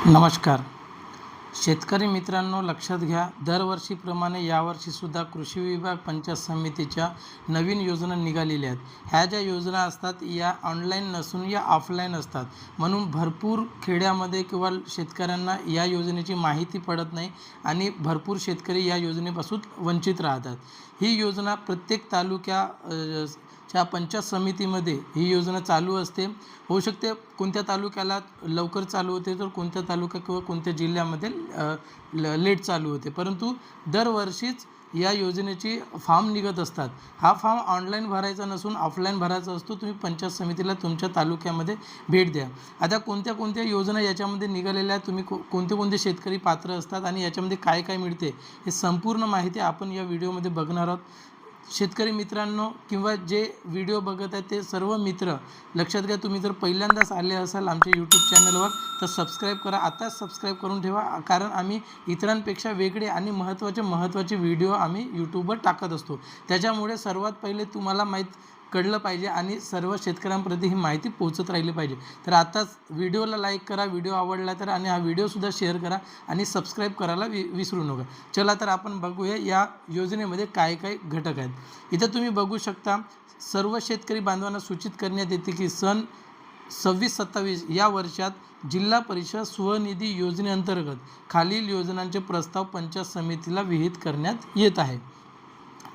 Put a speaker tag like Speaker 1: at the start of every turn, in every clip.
Speaker 1: नमस्कार शेतकरी मित्रांनो, लक्षात घ्या, दरवर्षीप्रमाणे यावर्षीसुद्धा कृषी विभाग पंचायत समितीच्या नवीन योजना निघालेल्या आहेत. ह्या ज्या योजना असतात या ऑनलाईन नसून या ऑफलाईन असतात. म्हणून भरपूर खेड्यामध्ये किंवा शेतकऱ्यांना या योजनेची माहिती पडत नाही आणि भरपूर शेतकरी या योजनेपासून वंचित राहतात. ही योजना प्रत्येक च्या पंचायत समितीमध्ये ही योजना चालू असते. होऊ शकते कोणत्या तालुक्याला लवकर चालू होते तर कोणत्या तालुका किंवा कोणत्या जिल्ह्यामध्ये लेट चालू होते, परंतु दरवर्षीच या योजनेची फॉर्म निघत असतात. हा फॉर्म ऑनलाईन भरायचा नसून ऑफलाईन भरायचा असतो. तुम्ही पंचायत समितीला तुमच्या तालुक्यामध्ये भेट द्या. आता कोणत्या कोणत्या योजना याच्यामध्ये निघालेल्या आहेत, तुम्ही कोणते कोणते शेतकरी पात्र असतात आणि याच्यामध्ये काय काय मिळते हे संपूर्ण माहिती आपण या व्हिडिओमध्ये बघणार आहोत. शेतकरी मित्रांनो किंवा जे व्हिडिओ बघत आहेत ते सर्व मित्र लक्षात घ्या, तुम्ही जर पहिल्यांदाच आले असाल आमच्या यूट्यूब चॅनलवर तर सबस्क्राईब करा. आताच सबस्क्राईब करून ठेवा, कारण आम्ही इतरांपेक्षा वेगळे आणि महत्त्वाचे व्हिडिओ आम्ही यूट्यूबवर टाकत असतो. त्याच्यामुळे सर्वात पहिले तुम्हाला कळलं पाहिजे आणि सर्व शेतकऱ्यांपर्यंत ही माहिती पोहोचत राहिली पाहिजे. तर आताच व्हिडिओला लाईक करा, व्हिडिओ आवडला तर, आणि हा व्हिडिओसुद्धा शेअर करा आणि सबस्क्राईब करायला विसरू नका. चला तर आपण बघूया या योजनेमध्ये काय काय घटक आहेत. इथं तुम्ही बघू शकता, सर्व शेतकरी बांधवांना सूचित करण्यात येते की सन 26-27 या वर्षात जिल्हा परिषद स्वनिधी योजनेअंतर्गत खालील योजनांचे प्रस्ताव पंचायत समितीला विहित करण्यात येत आहे.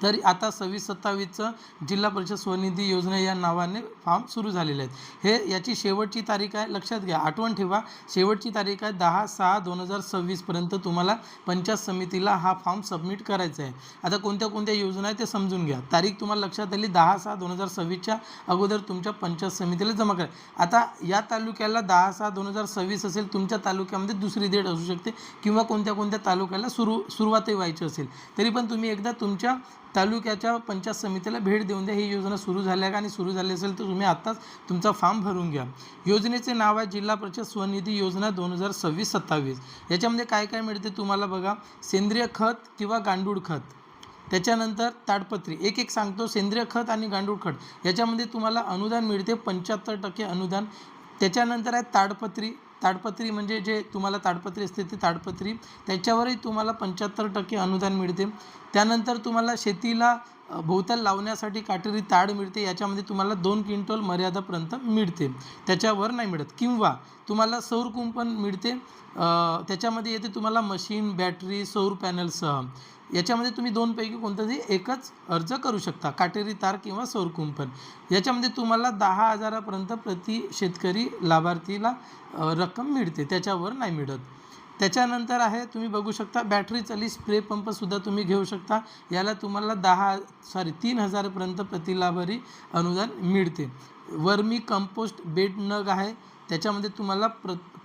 Speaker 1: तर आता 26-27चं जिल्हा परिषद स्वनिधी योजना या नावाने फॉर्म सुरू झालेले आहेत. हे याची शेवटची तारीख आहे, लक्षात घ्या, आठवण ठेवा, शेवटची तारीख आहे 10/6/2026 पर्यंत तुम्हाला पंचायत समितीला हा फॉर्म सबमिट करायचा आहे. आता कोणत्या कोणत्या योजना आहेत ते समजून घ्या. तारीख तुम्हाला लक्षात आली, 10/6/2026च्या अगोदर तुमच्या पंचायत समितीला जमा करा. आता या तालुक्याला 10/6/2026 असेल, तुमच्या तालुक्यामध्ये दुसरी डेट असू शकते किंवा कोणत्या कोणत्या तालुक्याला सुरुवातही व्हायची असेल, तरी पण तुम्ही एकदा तुमच्या तालुक्याच्या पंचायत समितीला भेट देऊन द्या. ही योजना सुरू झाल्या का, आणि सुरू झाली असेल तर तुम्ही आत्ताच तुमचा फॉर्म भरून घ्या. योजनेचे नाव आहे जिल्हा परिषद स्वनिधी योजना 2026-27. याच्यामध्ये काय काय मिळते तुम्हाला बघा. सेंद्रिय खत किंवा गांडूळ खत, त्याच्यानंतर ताडपत्री, एक सांगतो. सेंद्रिय खत आणि गांडूळ खत याच्यामध्ये तुम्हाला अनुदान मिळते 75% अनुदान. त्याच्यानंतर आहे ताडपत्री म्हणजे जे तुम्हाला ताडपत्री असते ते ताडपत्री, त्याच्यावरही तुम्हाला 75% अनुदान मिळते. त्यानंतर तुम्हाला शेतीला भोवताल लावण्यासाठी काटेरी ताड मिळते, याच्यामध्ये तुम्हाला 2 क्विंटल मर्यादापर्यंत मिळते, त्याच्यावर नाही मिळत. किंवा तुम्हाला सौर कुंपण मिळते, त्याच्यामध्ये येते तुम्हाला मशीन, बॅटरी, सौर पॅनलसह. याच्यामध्ये तुम्ही 2 पैकी कोणताही एकच अर्ज करू शकता, काटेरी तार किंवा सौर कुंपण. याच्यामध्ये तुम्हाला 10,000पर्यंत प्रति शेतकरी लाभार्थीला रक्कम मिळते, त्याच्यावर नाही मिळत. त्याच्यानंतर आहे, तुम्ही बघू शकता, बॅटरी चालित स्प्रे पंपसुद्धा तुम्ही घेऊ शकता. याला तुम्हाला 3,000पर्यंत प्रति लाभारी अनुदान मिळते. वर्मी कंपोस्ट बेड नग आहे, त्याच्यामध्ये तुम्हाला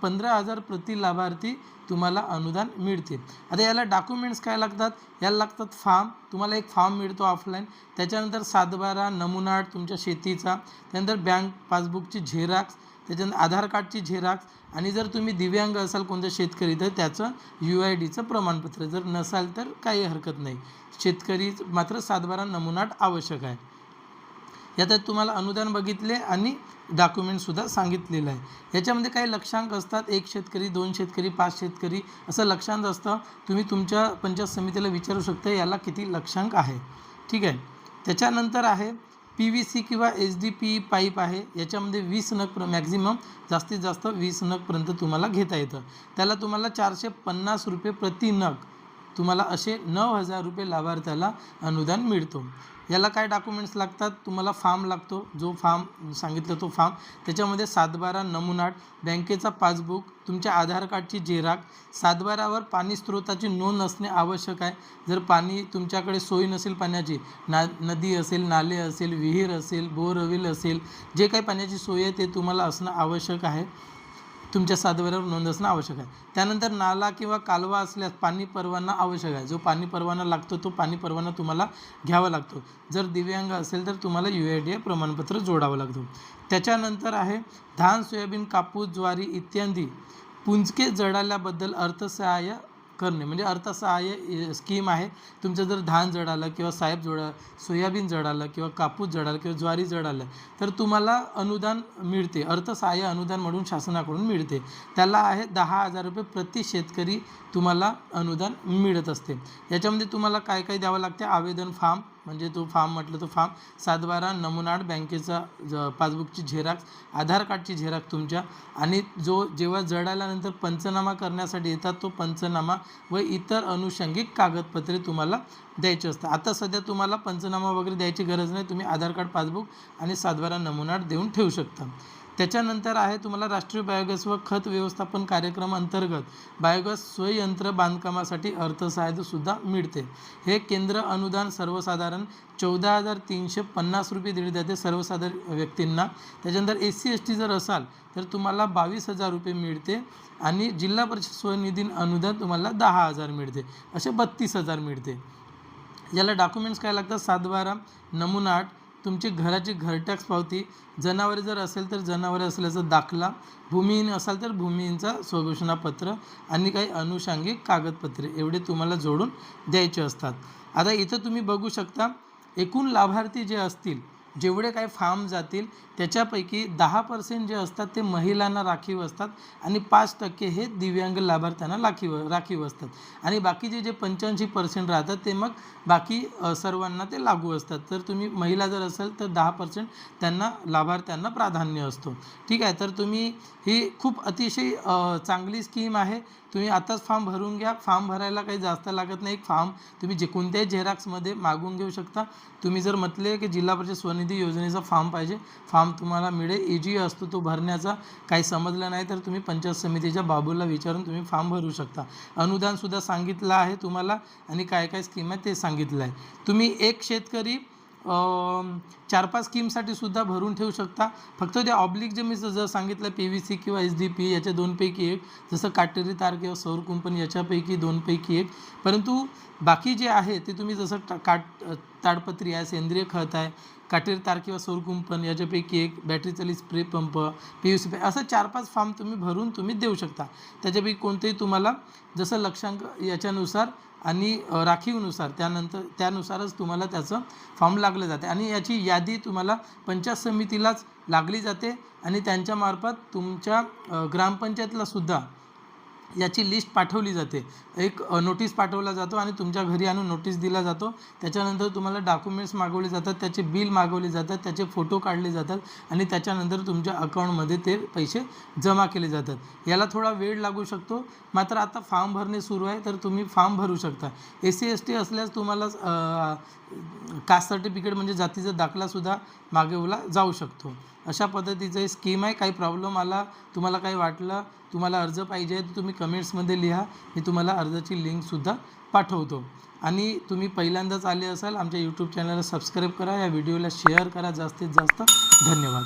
Speaker 1: 15,000 प्रति लाभार्थी तुम्हाला अनुदान मिळते. आता याला डॉक्युमेंट्स काय लागतात, याला लागतात फॉर्म. तुम्हाला एक फॉर्म मिळतो ऑफलाईन. त्याच्यानंतर 7/12 नमुना तुमच्या शेतीचा, त्यानंतर बँक पासबुकची झेरॉक्स, त्याच्यानंतर आधार कार्डची झेरॉक्स, आणि जर तुम्ही दिव्यांग असाल कोणत्या शेतकरी तर त्याचं UIDचं प्रमाणपत्र. जर नसाल तर काही हरकत नाही, शेतकरी मात्र 7/12 नमुना आवश्यक आहे. यात तुम्हाला अनुदान बघितले आणि डॉक्युमेंटसुद्धा सांगितलेलं आहे. याच्यामध्ये काही लक्षांक असतात, 1 शेतकरी, 2 शेतकरी, 5 शेतकरी असं लक्षांक असतं. तुम्ही तुमच्या पंचायत समितीला विचारू शकता याला किती लक्षांक आहे, ठीक आहे. त्याच्यानंतर आहे PVC किंवा HDPE पाईप आहे. याच्यामध्ये 20 नग मॅक्झिमम, जास्तीत जास्त 20 नगपर्यंत तुम्हाला घेता येतं. त्याला तुम्हाला 450 रुपये प्रति नग, तुम्हाला असे 9,000 रुपये लाभार्थ्याला अनुदान मिळतो. याला काय डॉक्युमेंट्स लागतात, तुम्हाला फॉर्म लागतो, जो फॉर्म सांगितलं तो फॉर्म. त्याच्यामध्ये 7/12 नमुना, बँकेचा पासबुक, तुमच्या आधार कार्डची झेरॉक्स, 7/12वर पाणी स्रोताची नोंद असणे आवश्यक आहे. जर पाणी तुमच्याकडे सोय नसेल पाण्याची, नदी असेल, नाले असेल, विहीर असेल, बोरवेल असेल, जे काही पाण्याची सोय आहे ते तुम्हाला असणं आवश्यक आहे, तुमच्या 7/12वर नोंद असणं आवश्यक आहे. त्यानंतर नाला किंवा कालवा असल्यास पाणी परवाना आवश्यक आहे. जो पाणी परवाना लागतो तो पाणी परवाना तुम्हाला घ्यावा लागतो. जर दिव्यांग असेल तर तुम्हाला UID प्रमाणपत्र जोडावं लागतो. त्याच्यानंतर आहे धान, सोयाबीन, कापूस, ज्वारी इत्यादी पुंजके जळाल्याबद्दल अर्थसहाय्य करणे म्हणजे अर्थसहाय्य स्कीम आहे. तुमचं जर धान जळालं किंवा साहेब सोयाबीन जळालं किंवा कापूस जळालं किंवा ज्वारी जळालं तर तुम्हाला अनुदान मिळते, अर्थसहाय्य अनुदान म्हणून शासनाकडून मिळते. त्याला आहे 10,000 रुपये प्रति शेतकरी तुम्हाला अनुदान मिळत असते. याच्यामध्ये तुम्हाला काय काय द्यावं लागते, आवेदन फॉर्म म्हणजे तो फॉर्म म्हटलं तो फॉर्म, 7/12 नमुना, बँकेचा पासबुकची झेरॉक्स, आधार कार्डची झेरॉक्स तुमच्या, आणि जेव्हा जळाल्यानंतर पंचनामा करण्यासाठी येतात तो पंचनामा व इतर अनुषंगिक कागदपत्रे तुम्हाला द्यायची असतात. आता सध्या तुम्हाला पंचनामा वगैरे द्यायची गरज नाही, तुम्ही आधार कार्ड, पासबुक आणि 7/12 नमुना देऊन ठेवू शकता. त्याच्यानंतर आहे तुम्हाला राष्ट्रीय बायोगॅस व खत व्यवस्थापन कार्यक्रम अंतर्गत बायोगॅस स्वयंत्र बांधकामासाठी अर्थसहाय्यसुद्धा मिळते. हे केंद्र अनुदान सर्वसाधारण 14,350 रुपये दिले जाते सर्वसाधारण व्यक्तींना. त्याच्यानंतर SC ST जर असाल तर तुम्हाला 22,000 रुपये मिळते आणि जिल्हा परिषद स्वनिधी अनुदान तुम्हाला 10,000 मिळते, असे 32,000 मिळते. याला डॉक्युमेंट्स काय लागतात, 7/12 नमुना, तुमची घराची घरटॅक्स पावती, जनावरे जर असेल तर जनावरे असल्याचा दाखला, भूमिहीन असाल तर भूमिहीनचा स्वघोषणापत्र आणि काही अनुषंगिक कागदपत्रे एवढे तुम्हाला जोडून द्यायचे असतात. आता इथं तुम्ही बघू शकता एकूण लाभार्थी जे असतील, जेवढे काही फॉर्म जातील त्याच्यापैकी 10% जे असतात ते महिलांना राखीव असतात आणि 5% हे दिव्यांग लाभार्थ्यांना राखीव असतात आणि बाकीचे जे 85% राहतात ते मग बाकी सर्वांना ते लागू असतात. तर तुम्ही महिला जर असेल तर 10% त्यांना लाभार्थ्यांना प्राधान्य असतो. ठीक आहे, तर तुम्ही ही खूप अतिशय चांगली स्कीम आहे. तुम्ही आताच फॉर्म भरून घ्या. फॉर्म भरायला काही जास्त लागत नाही. फॉर्म तुम्ही कोणत्याही झेरॉक्समध्ये मागून घेऊ शकता. तुम्ही जर म्हटले की जिल्हा परिषद स्वनिधी योजनेचा फॉर्म पाहिजे, फॉर्म तुम्हाला मिळेल. इजी असतो तो भरण्याचा. काही समजलं नाही तर तुम्ही पंचायत समितीच्या बाबूला विचारून तुम्ही फॉर्म भरू शकता. अनुदानसुद्धा सांगितलं आहे तुम्हाला आणि काय काय स्कीम आहे ते सांगितलं आहे. तुम्ही एक शेतकरी 4-5 स्कीमसाठी सुद्धा भरून ठेवू शकता. फक्त ते ऑब्लिक जे मी जर सांगितलं PVC किंवा SDP याच्या 2पैकी एक, जसं काटेरी तार किंवा सौर कुंपण याच्यापैकी 2पैकी एक. परंतु बाकी जे आहे ते तुम्ही जसं ताडपत्री आहे, सेंद्रिय खत आहे, काटेरी तार किंवा सौर कुंपण याच्यापैकी एक, बॅटरी चालित स्प्रे पंप, PVC असं 4-5 फॉर्म तुम्ही भरून तुम्ही देऊ शकता. त्याच्यापैकी कोणतेही तुम्हाला जसं लक्षांक याच्यानुसार आणि राखीवनुसार त्यानुसारच तुम्हाला त्याचं फॉर्म लागलं जाते आणि याची यादी तुम्हाला पंचायत समितीलाच लागली जाते आणि त्यांच्यामार्फत तुमच्या ग्रामपंचायतला सुद्धा याची लिस्ट पाठवली जाते. एक नोटीस पाठवला जातो आणि तुमच्या घरी आणून नोटीस दिला जातो. त्याच्यानंतर तुम्हाला डॉक्युमेंट्स मागवले जातात, त्याचे बिल मागवले जातात, त्याचे फोटो काढले जातात आणि त्याच्यानंतर तुमच्या अकाउंटमध्ये ते पैसे जमा केले जातात. याला थोडा वेळ लागू शकतो, मात्र आता फॉर्म भरणे सुरू आहे तर तुम्ही फॉर्म भरू शकता. SC ST असल्यास तुम्हाला कास्ट सर्टिफिकेट म्हणजे जातीचा दाखलासुद्धा मागवला जाऊ शकतो. अशा पद्धतीचं ही स्कीम आहे. काही प्रॉब्लेम आला, तुम्हाला काही वाटलं, तुम्हाला अर्ज पाहिजे तर तुम्ही कमेंट्समध्ये लिहा. मी तुम्हाला अर्जाची लिंकसुद्धा पाठवतो. आणि तुम्ही पहिल्यांदाच आले असाल आमच्या यूट्यूब चॅनलला सबस्क्राईब करा, या व्हिडिओला शेअर करा जास्तीत जास्त. धन्यवाद.